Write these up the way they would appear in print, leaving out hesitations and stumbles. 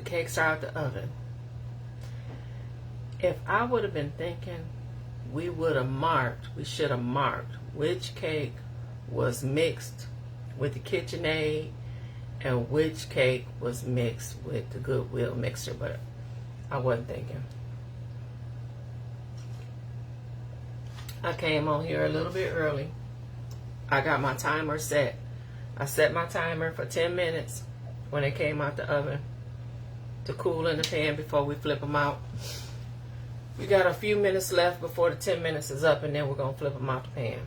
cakes are out the oven. If I would have been thinking, we should have marked which cake was mixed with the KitchenAid and which cake was mixed with the Goodwill mixer, but I wasn't thinking. I came on here a little bit early. I got my timer set. I set my timer for 10 minutes when it came out the oven to cool in the pan before we flip them out. We got a few minutes left before the 10 minutes is up, and then we're going to flip them out the pan.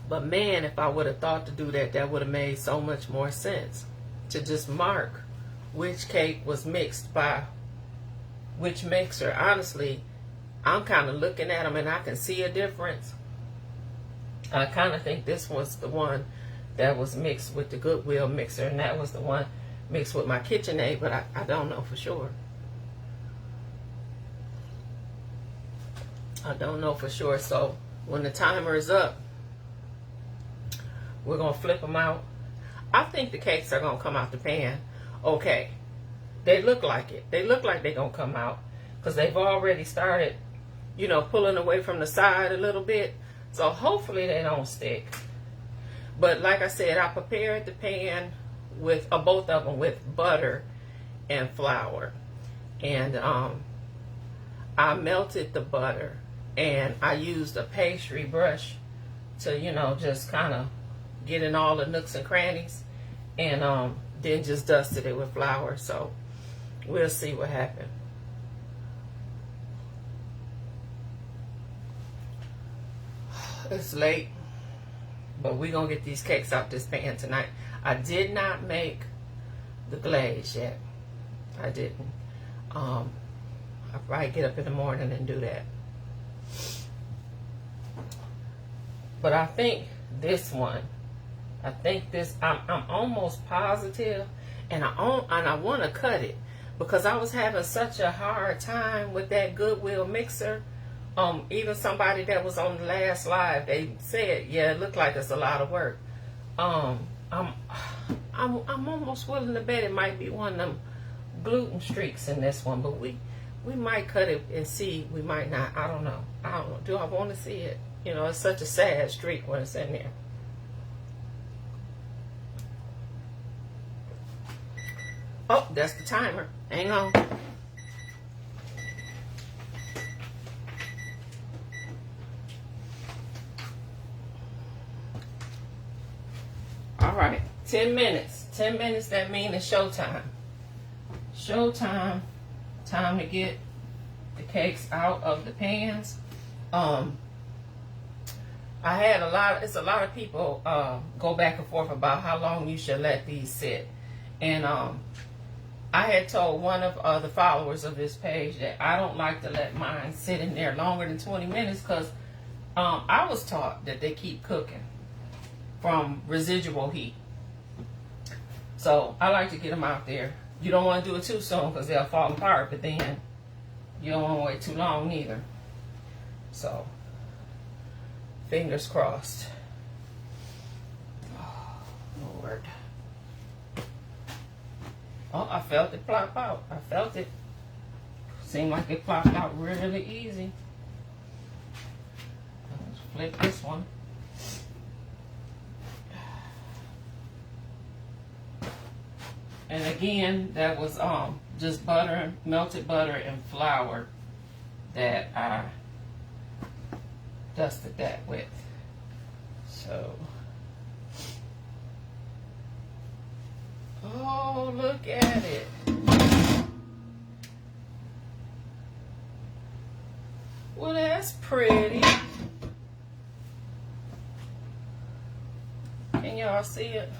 But man, if I would have thought to do that, that would have made so much more sense. To just mark which cake was mixed by which mixer. Honestly, I'm kind of looking at them and I can see a difference. I kind of think this was the one that was mixed with the Goodwill mixer, and that was the one mixed with my KitchenAid, but I don't know for sure. I don't know for sure. So when the timer is up, we're going to flip them out. I think the cakes are going to come out the pan okay. They look like it. They look like they're going to come out because they've already started, you know, pulling away from the side a little bit. So hopefully they don't stick. But like I said, I prepared the pan with both of them with butter and flour. And I melted the butter. And I used a pastry brush to, you know, just kind of get in all the nooks and crannies. And then just dusted it with flour. So we'll see what happens. It's late, but we're going to get these cakes out this pan tonight. I did not make the glaze yet. I didn't. I'll probably get up in the morning and do that. But I think this one, I'm almost positive, and I want to cut it because I was having such a hard time with that Goodwill mixer. Even somebody that was on the last live, they said, yeah, it looked like it's a lot of work. I'm almost willing to bet it might be one of them gluten streaks in this one, but we might cut it and see. We might not. I don't know. Do I want to see it? You know, it's such a sad streak when it's in there. Oh, that's the timer. Hang on. All right, 10 minutes. 10 minutes, that means it's showtime. Showtime. Time to get the cakes out of the pans. I had a lot of people go back and forth about how long you should let these sit. And I had told one of the followers of this page that I don't like to let mine sit in there longer than 20 minutes because I was taught that they keep cooking from residual heat. So I like to get them out there. You don't want to do it too soon because they'll fall apart, but then you don't want to wait too long either. So fingers crossed. Oh, Lord. Oh, I felt it plop out. I felt it. Seemed like it plopped out really easy. Let's flip this one. And again, that was just butter, melted butter and flour that I dusted that with. So, oh, look at it. Well, that's pretty. Can y'all see it?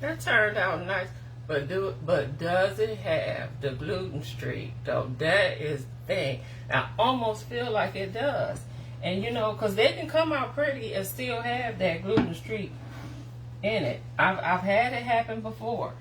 That turned out nice, but does it have the gluten streak though? That is the thing. I almost feel like it does, and you know, because they can come out pretty and still have that gluten streak in it. I've had it happen before.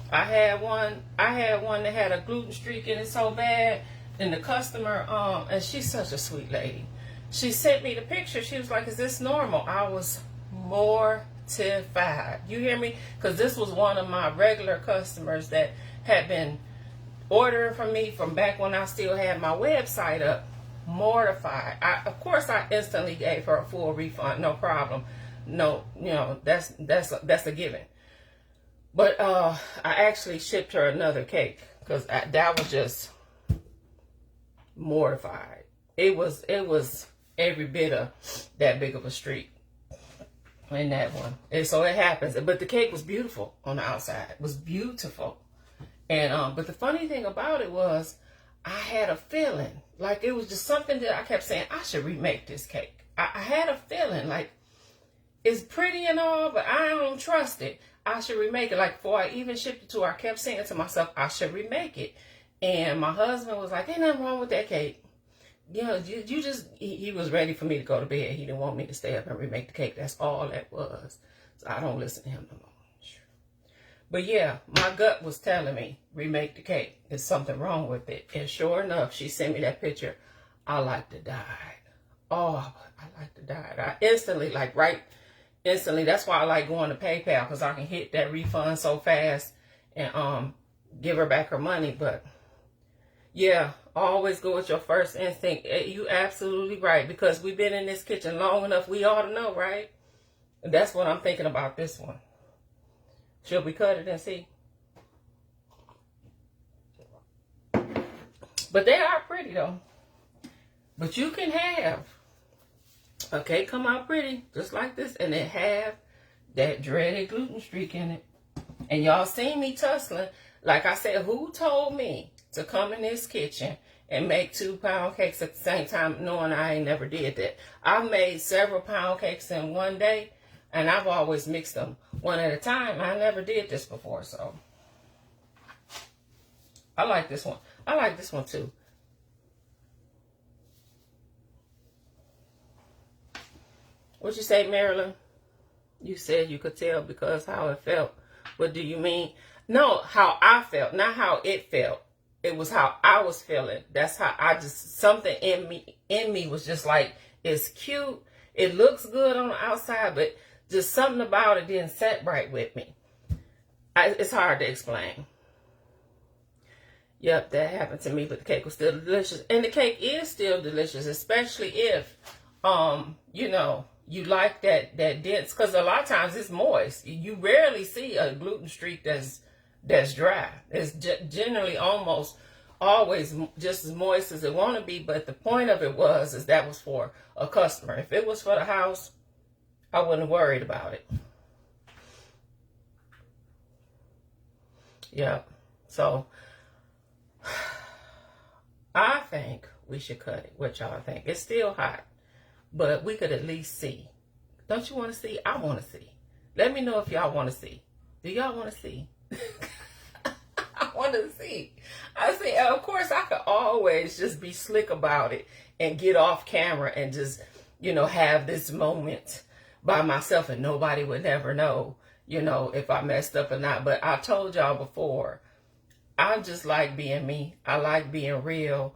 I had one that had a gluten streak in it so bad, and the customer and she's such a sweet lady. She sent me the picture. She was like, "Is this normal?" I was mortified. mortified. You hear me? Because this was one of my regular customers that had been ordering from me from back when I still had my website up. Mortified. Of course, I instantly gave her a full refund. No problem. No, that's a given. But I actually shipped her another cake because that was just mortified. It was every bit of that big of a streak in that one. And so it happens. But the cake was beautiful on the outside. It was beautiful. And but the funny thing about it was I had a feeling like it was just something that I kept saying, I should remake this cake. I had a feeling like it's pretty and all, but I don't trust it. I should remake it. Like before I even shipped it to her, I kept saying to myself, I should remake it. And my husband was like, ain't nothing wrong with that cake. You just, he was ready for me to go to bed. He didn't want me to stay up and remake the cake. That's all that was. So I don't listen to him no more. But yeah, my gut was telling me, remake the cake. There's something wrong with it. And sure enough, she sent me that picture. I like to die. Oh, I like to die. I instantly, instantly. That's why I like going to PayPal, because I can hit that refund so fast and give her back her money. But yeah, always go with your first instinct. You absolutely right, because we've been in this kitchen long enough. We ought to know, right? And that's what I'm thinking about this one. Should we cut it and see? But they are pretty though. But you can have a cake come out pretty, just like this, and it have that dreaded gluten streak in it. And y'all seen me tussling. Like I said, who told me to come in this kitchen and make 2-pound cakes at the same time, knowing I ain't never did that? I've made several pound cakes in one day, and I've always mixed them one at a time. I never did this before, so I like this one. I like this one too. What you say, Marilyn? You said you could tell because how it felt. What do you mean? No, how I felt, not how it felt. It was how I was feeling. That's how I just, something in me was just like, it's cute. It looks good on the outside, but just something about it didn't set right with me. It's hard to explain. Yep, that happened to me, but the cake was still delicious. And the cake is still delicious, especially if, you like that dense, because a lot of times it's moist. You rarely see a gluten streak that's dry. It's generally almost always just as moist as it want to be, but the point of it is that was for a customer. If it was for the house, I wouldn't have worried about it. Yeah. So I think we should cut it. What y'all think? It's still hot, but we could at least see. Don't you want to see? I want to see. Let me know if y'all want to see. Do y'all want to see? I want to see. I see. Of course, I could always just be slick about it and get off camera and just, have this moment by myself and nobody would never know, if I messed up or not. But I told y'all before, I just like being me. I like being real.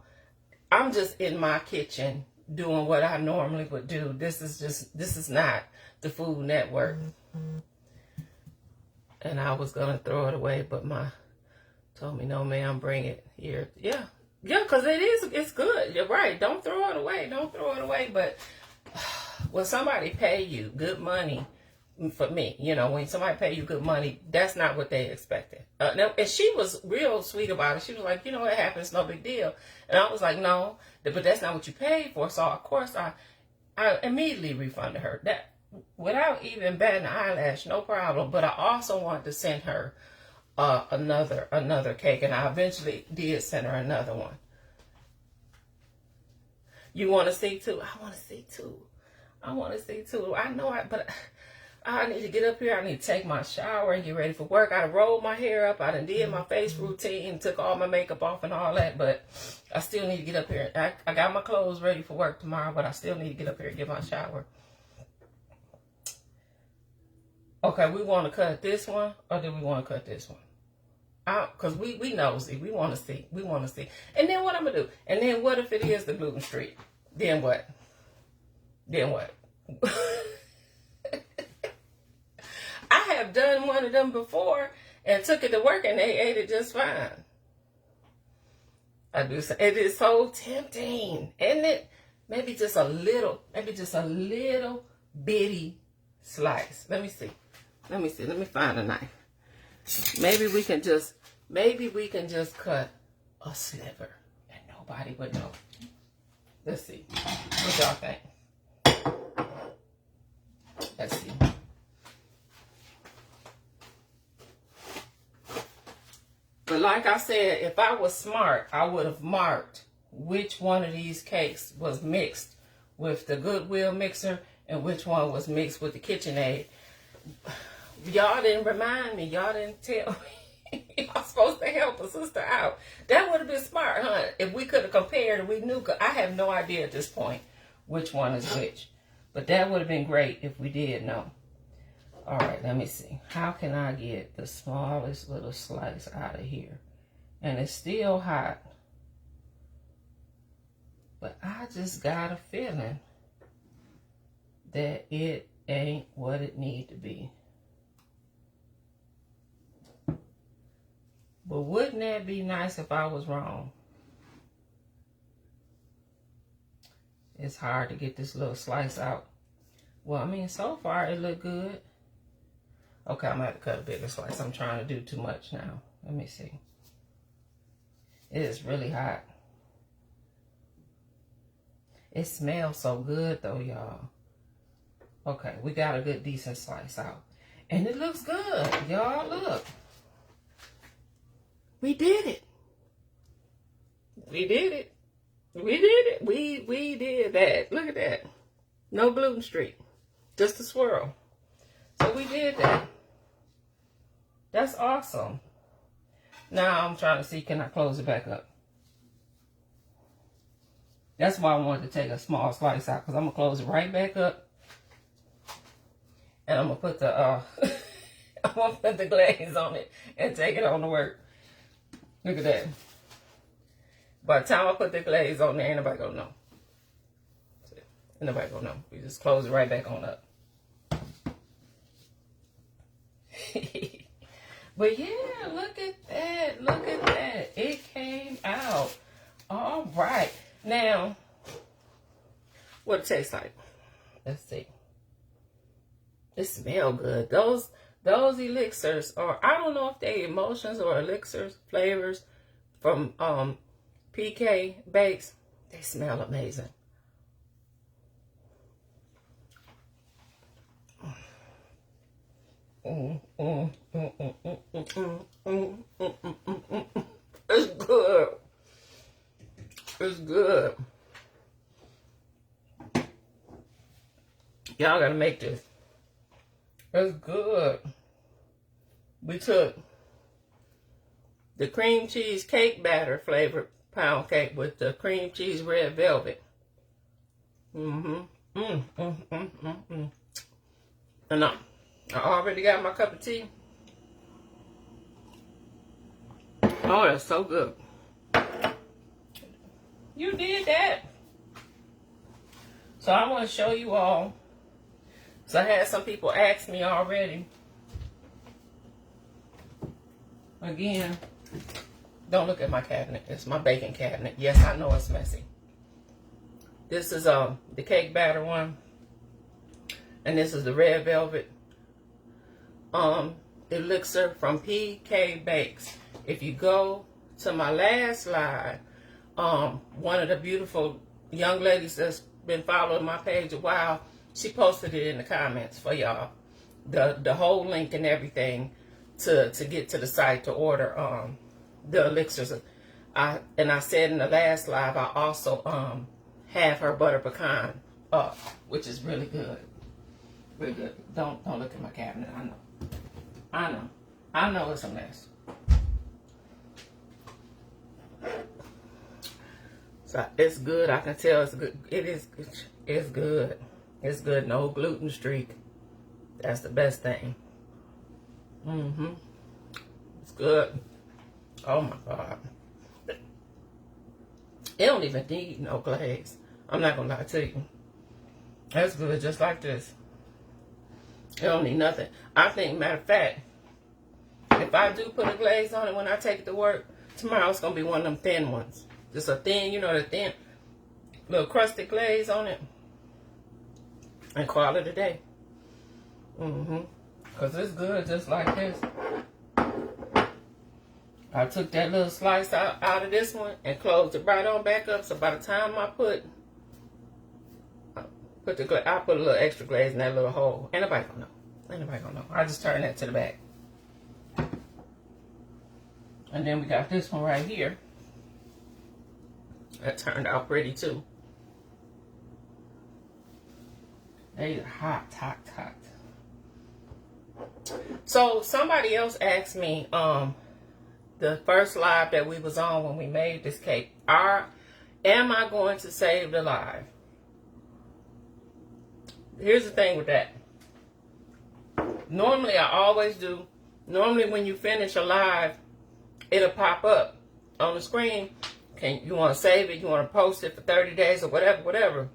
I'm just in my kitchen doing what I normally would do. This is not the Food Network. And I was going to throw it away, but told me, no, ma'am, bring it here. Yeah, because it's good. You're right. Don't throw it away. Don't throw it away. But when somebody pay you good money, for me, when somebody pay you good money, that's not what they expected. And she was real sweet about it. She was like, it happens, no big deal. And I was like, no, but that's not what you paid for. So of course I immediately refunded her that without even batting an eyelash, no problem. But I also wanted to send her another cake, and I eventually did send her another one. You want to see too? I want to see too. I know but I need to get up here. I need to take my shower and get ready for work. I rolled my hair up. I done did my face routine, took all my makeup off and all that, but I still need to get up here. I got my clothes ready for work tomorrow, but I still need to get up here and get my shower. Okay, we want to cut this one, or do we want to cut this one? Because we nosy. We want to see. And then what I'm going to do? And then what if it is the gluten streak? Then what? have done one of them before and took it to work and they ate it just fine. I do say it is so tempting, isn't it? Maybe just a little bitty slice. Let me see. Let me find a knife. Maybe we can just cut a sliver and nobody would know. Let's see. What y'all think? Let's see. But like I said, if I was smart, I would have marked which one of these cakes was mixed with the Goodwill mixer and which one was mixed with the KitchenAid. Y'all didn't remind me. Y'all didn't tell me. Y'all supposed to help a sister out. That would have been smart, huh? If we could have compared and we knew. Cause I have no idea at this point which one is which. But that would have been great if we did know. All right, let me see. How can I get the smallest little slice out of here? And it's still hot. But I just got a feeling that it ain't what it need to be. But wouldn't that be nice if I was wrong? It's hard to get this little slice out. Well, I mean, so far it looked good. Okay, I'm going to have to cut a bigger slice. I'm trying to do too much now. Let me see. It is really hot. It smells so good, though, y'all. Okay, we got a good, decent slice out. And it looks good. Y'all, look. We did it. We did it. We did it. We did that. Look at that. No gluten streak. Just a swirl. So we did that. That's awesome. Now I'm trying to see, can I close it back up? That's why I wanted to take a small slice out, because I'm going to close it right back up. And I'm going to put the I'm going to put the glaze on it and take it on to work. Look at that. By the time I put the glaze on there, ain't nobody going to know. Ain't nobody going to know. We just close it right back on up. But yeah, look at that. Look at that. It came out. All right. Now, what it tastes like? Let's see. It smells good. Those elixirs, or I don't know if they emulsions or elixirs, flavors from PK Bakes. They smell amazing. It's good. It's good. Y'all gotta make this. It's good. We took the cream cheese cake batter flavored pound cake with the cream cheese red velvet. And I already got my cup of tea. Oh, that's so good. You did that. So I want to show you all. So I had some people ask me already. Again, don't look at my cabinet. It's my baking cabinet. Yes, I know it's messy. This is the cake batter one. And this is the red velvet elixir from PK Bakes. If you go to my last slide, one of the beautiful young ladies that's been following my page a while, she posted it in the comments for y'all. The whole link and everything to get to the site to order the elixirs. I said in the last live, I also have her butter pecan up, which is really good. Really good. Don't look at my cabinet. I know it's a mess. So it's good. I can tell it's good. It's good. It's good. No gluten streak. That's the best thing. It's good. Oh my God. It don't even need no glaze. I'm not gonna lie to you. That's good just like this. It don't need nothing. I think, matter of fact, if I do put a glaze on it when I take it to work, tomorrow it's going to be one of them thin ones. Just a thin, you know, the thin little crusty glaze on it. And call it a day. Because it's good just like this. I took that little slice out of this one and closed it right on back up. So by the time I put the glaze, I put a little extra glaze in that little hole. Ain't nobody gonna know. Ain't nobody gonna know. I just turn that to the back. And then we got this one right here. That turned out pretty too. They are hot. So somebody else asked me, the first live that we was on when we made this cake, am I going to save the live? Here's the thing with that. Normally, I always do. Normally, when you finish a live, it'll pop up on the screen. You want to save it? You want to post it for 30 days or whatever.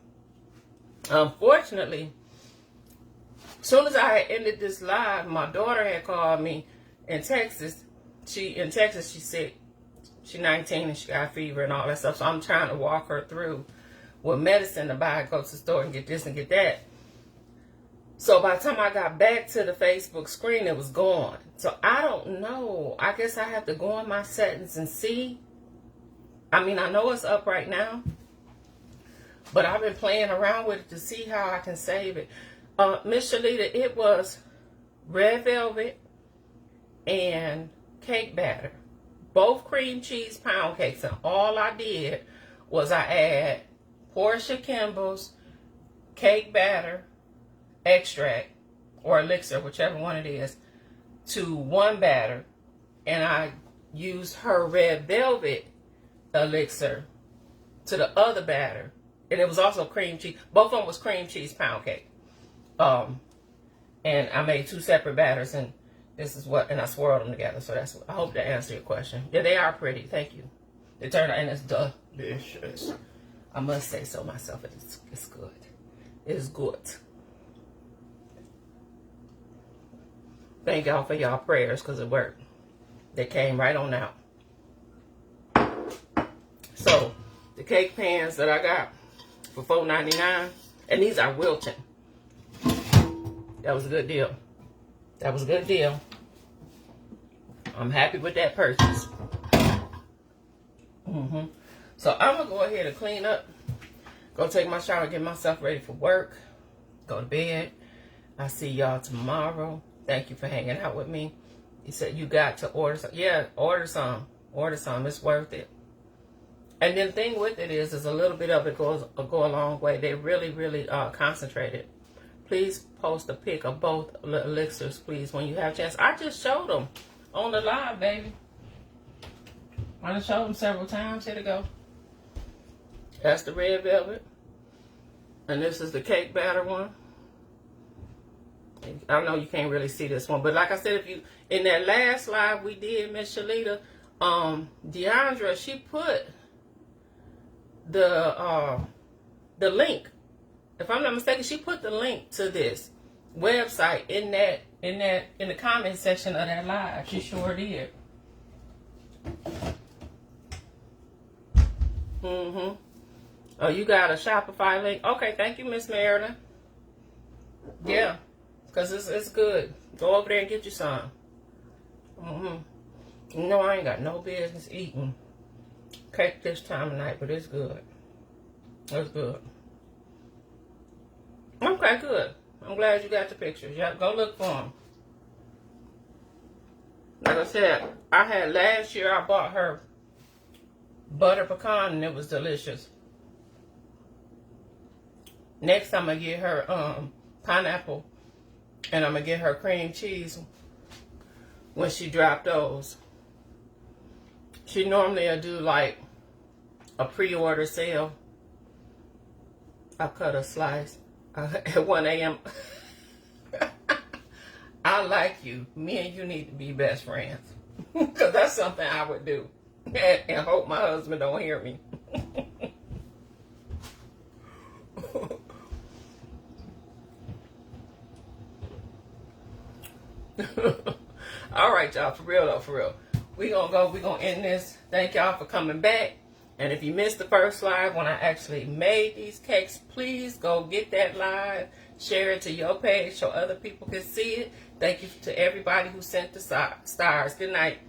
Unfortunately, as soon as I had ended this live, my daughter had called me in Texas. She sick. She's 19 and she got fever and all that stuff. So I'm trying to walk her through what medicine to buy, go to the store and get this and get that. So by the time I got back to the Facebook screen, it was gone. So I don't know. I guess I have to go in my settings and see. I mean, I know it's up right now, but I've been playing around with it to see how I can save it. Miss Shalita, it was red velvet and cake batter. Both cream cheese pound cakes. And all I did was I add Portia Kimball's cake batter extract or elixir, whichever one it is, to one batter. And I used her red velvet elixir to the other batter. And it was also cream cheese. Both of them was cream cheese pound cake. And I made two separate batters, and this is what, and I swirled them together. So that's, I hope that answered your question. Yeah, they are pretty. Thank you. They turned out, and it's delicious. I must say so myself. It's good. It's good. Thank y'all for y'all prayers, because it worked. They came right on out. So the cake pans that I got for $4.99, and these are Wilton. That was a good deal. That was a good deal. I'm happy with that purchase. So I'm going to go ahead and clean up. Go take my shower, get myself ready for work. Go to bed. I'll see y'all tomorrow. Thank you for hanging out with me. You said you got to order some. Yeah, order some. Order some. It's worth it. And then the thing with it is a little bit of it go a long way. They really concentrated. Please post a pic of both elixirs, please, when you have a chance. I just showed them on the live, baby. I done showed them several times. Here to go. That's the red velvet. And this is the cake batter one. I know you can't really see this one. But like I said, if you, in that last live we did, Miss Shalita, Deandra, she put the link. If I'm not mistaken, she put the link to this website in the comment section of that live. She sure did. Oh, you got a Shopify link? Okay, thank you, Miss Marilyn. Yeah, because it's good. Go over there and get you some. You know, I ain't got no business eating cake this time of night, but it's good. It's good. Okay, good. I'm glad you got the pictures. Yeah, go look for them. Like I said, I had last year, I bought her butter pecan and it was delicious. Next, I'm going to get her pineapple and I'm going to get her cream cheese when she dropped those. She normally will do like a pre-order sale. I cut a slice at 1 a.m. I like you. Me and you need to be best friends. Because that's something I would do. And hope my husband don't hear me. All right, y'all. For real though, for real. We gonna end this. Thank y'all for coming back. And if you missed the first live when I actually made these cakes, please go get that live. Share it to your page so other people can see it. Thank you to everybody who sent the stars. Good night.